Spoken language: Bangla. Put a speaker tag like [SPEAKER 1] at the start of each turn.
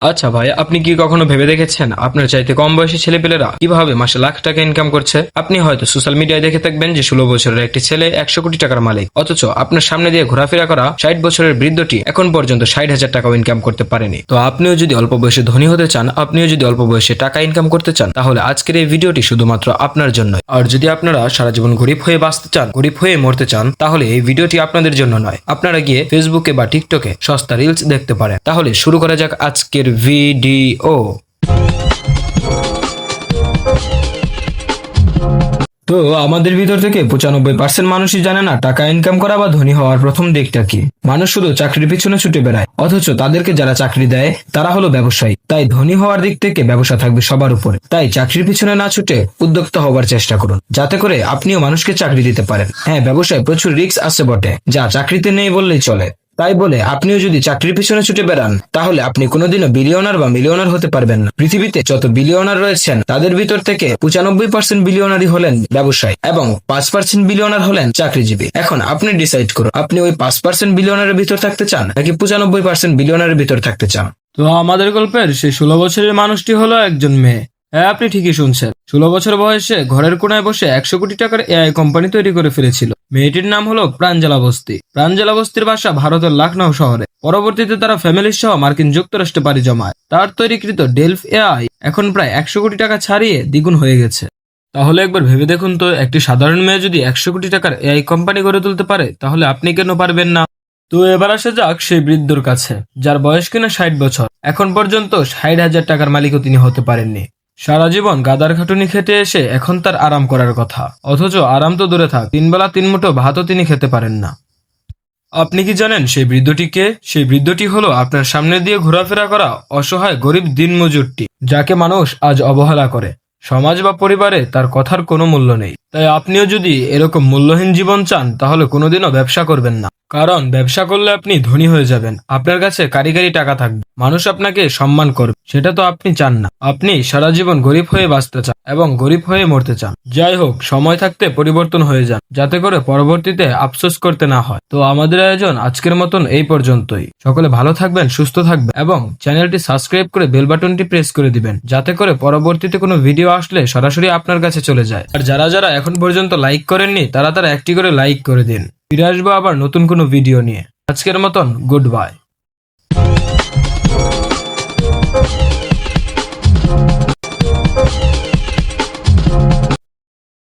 [SPEAKER 1] আচ্ছা ভাই, আপনি কি কখনো ভেবে দেখেছেন আপনার চাইতে কম বয়সী ছেলেপেলেরা কিভাবে মাসে লাখ টাকা ইনকাম করছে? আপনি হয়তো সোশ্যাল মিডিয়ায় দেখে থাকবেন যে 16 বছরের একটি ছেলে 100 কোটি টাকার মালিক, অথচ আপনার সামনে দিয়ে ঘোরাফেরা করা 60 বছরের বৃদ্ধটি এখন পর্যন্ত 60,000 টাকাও ইনকাম করতে পারেনি। তো আপনিও যদি অল্প বয়সে ধনী হতে চান, আপনিও যদি অল্প বয়সে টাকা ইনকাম করতে চান, তাহলে আজকের এই ভিডিওটি শুধুমাত্র আপনার জন্য। আর যদি আপনারা সারা জীবন গরিব হয়ে বাঁচতে চান, গরিব হয়ে মরতে চান, তাহলে এই ভিডিওটি আপনাদের জন্য নয়। আপনারা গিয়ে ফেসবুকে বা টিকটকে সস্তা রিলস দেখতে পারেন। তাহলে শুরু করা যাক আজকের ভিডিও। তো আমাদের ভিতর থেকে 95% মানুষই জানে না টাকা ইনকাম করা বা ধনী হওয়ার প্রথম দিকটা কি। মানুষ শুধু চাকরির পিছনে ছুটে বেড়ায়, অথচ তাদেরকে যারা চাকরি দেয় তারা হলো ব্যবসায়ী। তাই ধনী হওয়ার দিক থেকে ব্যবসা থাকবে সবার উপরে। তাই চাকরির পিছনে না ছুটে উদ্যোক্তা হবার চেষ্টা করুন, যাতে করে আপনিও মানুষকে চাকরি দিতে পারেন। হ্যাঁ, ব্যবসায় প্রচুর রিস্ক আছে বটে, যা চাকরিতে নেই বললেই চলে। তাই বলে আপনিও যদি চাকরির পিছনে ছুটে বেড়ান, তাহলে আপনি কোনোদিনও বিলিয়নার বা মিলিয়নার হতে পারবেন না। পৃথিবীতে যত বিলিয়নার রয়েছেন, তাদের ভিতর থেকে 95% বিলিয়নারই হলেন ব্যবসায়ী এবং 5% বিলিয়নার হলেন চাকরিজীবী। এখন আপনি ডিসাইড করুন, আপনি ওই 5% বিলিয়নারের ভিতর থাকতে চান নাকি 95% বিলিয়নারের ভিতর থাকতে চান। তো আমাদের গল্পের সেই 16 বছরের মানুষটি হলো একজন মেয়ে। হ্যাঁ, আপনি ঠিকই শুনছেন। 16 বছর বয়সে ঘরের কোনায় বসে 100 কোটি টাকার এআই কোম্পানি তৈরি করে ফেলেছিল। মেয়েটির নাম হলো প্রাঞ্জলা বস্তি। প্রাঞ্জলা বস্তির বাসা ভারতের লখনৌ শহরে। পরবর্তীতে তারা ফ্যামিলির সহ মার্কিন যুক্তরাষ্ট্রে পাড়ি জমায়। তার তৈরিকৃত ডেলফ এআই এখন প্রায় 100 কোটি টাকা ছাড়িয়ে দ্বিগুণ হয়ে গেছে। তাহলে একবার ভেবে দেখুন তো, একটি সাধারণ মেয়ে যদি 100 কোটি টাকার এআই কোম্পানি গড়ে তুলতে পারে, তাহলে আপনি কেন পারবেন না? তো এবার আসা যাক সেই বৃদ্ধর কাছে, যার বয়স কিনা 60 বছর। এখন পর্যন্ত 60,000 টাকার মালিকও তিনি হতে পারেননি। সারা জীবন গাদার খাটুনি খেটে এসে এখন তার আরাম করার কথা, অথচ আরাম তো দূরে থাক, 3 বেলা 3 মুঠো ভাতও তিনি খেতে পারেন না। আপনি কি জানেন সেই বৃদ্ধটি কে? সেই বৃদ্ধটি হলো আপনার সামনে দিয়ে ঘোরাফেরা করা অসহায় গরিব দিনমজুরটি, যাকে মানুষ আজ অবহেলা করে। সমাজ বা পরিবারে তার কথার কোনো মূল্য নেই। তাই আপনিও যদি এরকম মূল্যহীন জীবন চান, তাহলে কোনোদিনও ব্যবসা করবেন না। কারণ ব্যবসা করলে আপনি ধনী হয়ে যাবেন, আপনার কাছে কারিগরি টাকা থাকবে, মানুষ আপনাকে সম্মান করবে। সেটা তো আপনি চান না। আপনি সারা জীবন গরিব হয়ে বাঁচতে চান এবং গরিব হয়ে মরতে চান। যাই হোক, সময় থাকতে পরিবর্তন হয়ে যান, যাতে করে পরবর্তীতে আফসোস করতে না হয়। তো আমাদের আয়োজন আজকের মতন এই পর্যন্তই। সকলে ভালো থাকবেন, সুস্থ থাকবেন এবং চ্যানেলটি সাবস্ক্রাইব করে বেল বাটনটি প্রেস করে দিবেন, যাতে করে পরবর্তীতে কোনো ভিডিও আসলে সরাসরি আপনার কাছে চলে যায়। আর যারা যারা এখন পর্যন্ত লাইক করেননি, তারা একটি করে লাইক করে দিন। ফিরে আসবো আবার নতুন কোনো ভিডিও নিয়ে। আজকের মতন গুড বাই।